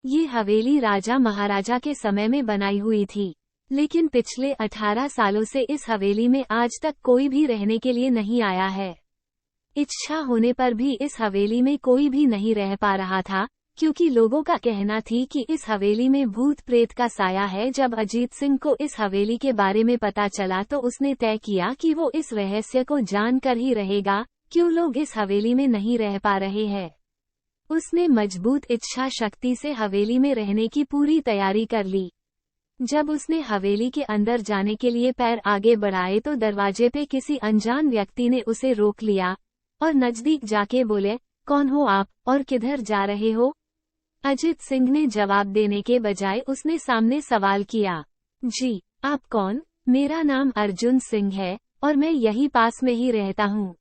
ये हवेली राजा महाराजा के समय में बनाई हुई थी, लेकिन पिछले 18 सालों से इस हवेली में आज तक कोई भी रहने के लिए नहीं आया है। इच्छा होने पर भी इस हवेली में कोई भी नहीं रह पा रहा था, क्योंकि लोगों का कहना थी कि इस हवेली में भूत प्रेत का साया है। जब अजीत सिंह को इस हवेली के बारे में पता चला तो उसने तय किया कि वो इस रहस्य को जानकर ही रहेगा, क्यों लोग इस हवेली में नहीं रह पा रहे हैं। उसने मजबूत इच्छा शक्ति से हवेली में रहने की पूरी तैयारी कर ली। जब उसने हवेली के अंदर जाने के लिए पैर आगे बढ़ाए तो दरवाजे पे किसी अनजान व्यक्ति ने उसे रोक लिया और नजदीक जाके बोले, कौन हो आप और किधर जा रहे हो? अजीत सिंह ने जवाब देने के बजाय उसने सामने सवाल किया, जी, आप कौन? मेरा नाम अर्जुन सिंह है और मैं यही पास में ही रहता हूँ।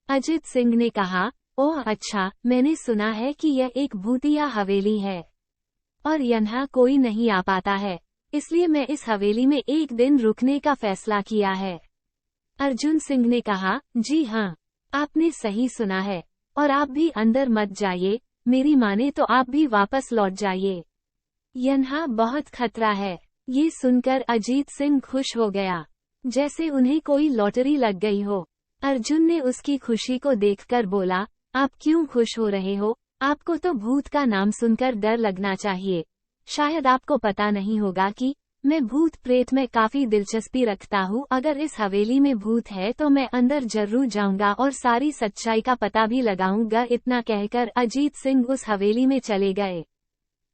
अजीत सिंह ने कहा, ओह अच्छा, मैंने सुना है कि यह एक भूतिया हवेली है और यहाँ कोई नहीं आ पाता है, इसलिए मैं इस हवेली में एक दिन रुकने का फैसला किया है। अर्जुन सिंह ने कहा, जी हाँ, आपने सही सुना है और आप भी अंदर मत जाइए, मेरी माने तो आप भी वापस लौट जाइए, यहाँ बहुत खतरा है। ये सुनकर अजीत सिंह खुश हो गया, जैसे उन्हें कोई लॉटरी लग गई हो। अर्जुन ने उसकी खुशी को देखकर बोला, आप क्यों खुश हो रहे हो? आपको तो भूत का नाम सुनकर डर लगना चाहिए। शायद आपको पता नहीं होगा कि मैं भूत प्रेत में काफी दिलचस्पी रखता हूँ। अगर इस हवेली में भूत है तो मैं अंदर जरूर जाऊंगा और सारी सच्चाई का पता भी लगाऊंगा। इतना कहकर अजीत सिंह उस हवेली में चले गए।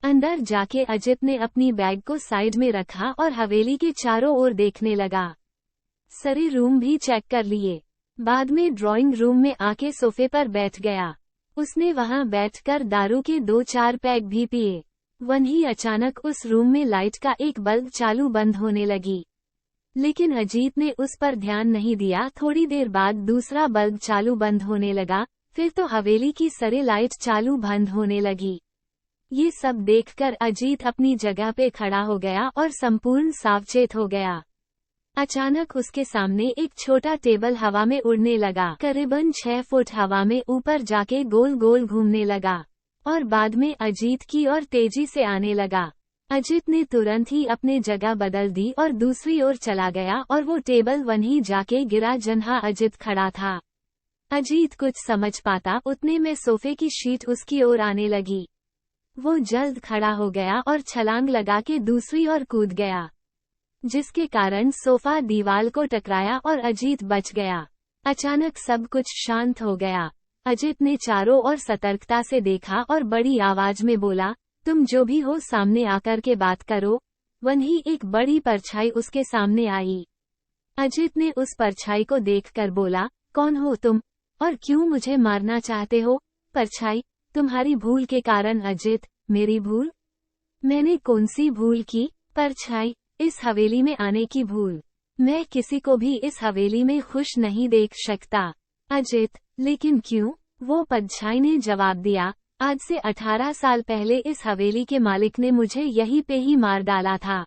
अंदर जाके अजीत ने अपनी बैग को साइड में रखा और हवेली के चारों ओर देखने लगा। सारे रूम भी चेक कर लिए। बाद में ड्राइंग रूम में आके सोफे पर बैठ गया। उसने वहां बैठकर दारू के 2-4 पैग भी पिए। वहीं अचानक उस रूम में लाइट का एक बल्ब चालू बंद होने लगी, लेकिन अजीत ने उस पर ध्यान नहीं दिया। थोड़ी देर बाद दूसरा बल्ब चालू बंद होने लगा, फिर तो हवेली की सारी लाइट चालू बंद होने लगी। ये सब देखकर अजीत अपनी जगह पे खड़ा हो गया और संपूर्ण सावचेत हो गया। अचानक उसके सामने एक छोटा टेबल हवा में उड़ने लगा। करीबन 6 फुट हवा में ऊपर जाके गोल गोल घूमने लगा और बाद में अजीत की ओर तेजी से आने लगा। अजीत ने तुरंत ही अपने जगह बदल दी और दूसरी ओर चला गया और वो टेबल वहीं जाके गिरा जहाँ अजीत खड़ा था। अजीत कुछ समझ पाता उतने में सोफे की शीट उसकी ओर आने लगी। वो जल्द खड़ा हो गया और छलांग लगा के दूसरी ओर कूद गया, जिसके कारण सोफा दीवार को टकराया और अजीत बच गया। अचानक सब कुछ शांत हो गया। अजीत ने चारों ओर सतर्कता से देखा और बड़ी आवाज में बोला, तुम जो भी हो सामने आकर के बात करो। वहीं एक बड़ी परछाई उसके सामने आई। अजीत ने उस परछाई को देखकर बोला, कौन हो तुम और क्यों मुझे मारना चाहते हो? परछाई, तुम्हारी भूल के कारण। अजीत, मेरी भूल? मैंने कौन सी भूल की? परछाई, इस हवेली में आने की भूल। मैं किसी को भी इस हवेली में खुश नहीं देख सकता। अजीत, लेकिन क्यों? वो परछाई ने जवाब दिया, आज से 18 साल पहले इस हवेली के मालिक ने मुझे यहीं पे ही मार डाला था।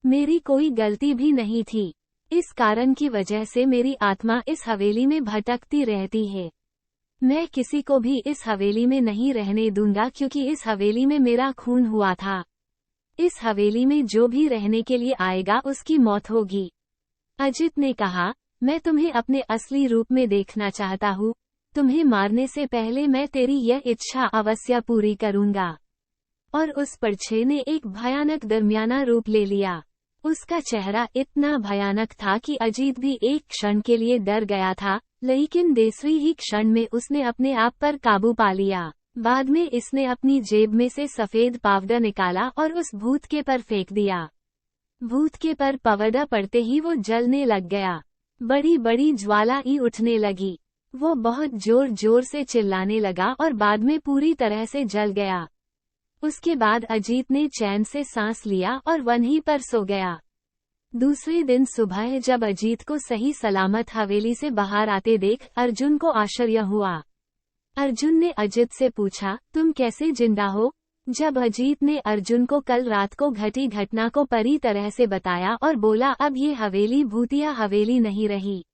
मेरी कोई गलती भी नहीं थी। इस कारण की वजह से मेरी आत्मा इस हवेली में भटकती रहती है। मैं किसी को भी इस हवेली में नहीं रहने दूंगा, क्योंकि इस हवेली में मेरा खून हुआ था। इस हवेली में जो भी रहने के लिए आएगा उसकी मौत होगी। अजीत ने कहा, मैं तुम्हें अपने असली रूप में देखना चाहता हूँ। तुम्हें मारने से पहले मैं तेरी यह इच्छा अवश्य पूरी करूंगा। और उस परछाई ने एक भयानक दरमियाना रूप ले लिया। उसका चेहरा इतना भयानक था कि अजीत भी एक क्षण के लिए डर गया था, लेकिन दूसरी ही क्षण में उसने अपने आप पर काबू पा लिया। बाद में इसने अपनी जेब में से सफेद पावडर निकाला और उस भूत के पर फेंक दिया। भूत के पर पावडर पड़ते ही वो जलने लग गया। बड़ी बड़ी ज्वाला ही उठने लगी। वो बहुत जोर जोर से चिल्लाने लगा और बाद में पूरी तरह से जल गया। उसके बाद अजीत ने चैन से सांस लिया और वहीं पर सो गया। दूसरे दिन सुबह जब अजीत को सही सलामत हवेली से बाहर आते देख अर्जुन को आश्चर्य हुआ। अर्जुन ने अजीत से पूछा, तुम कैसे जिंदा हो? जब अजीत ने अर्जुन को कल रात को घटी घटना को पूरी तरह से बताया और बोला, अब ये हवेली भूतिया हवेली नहीं रही।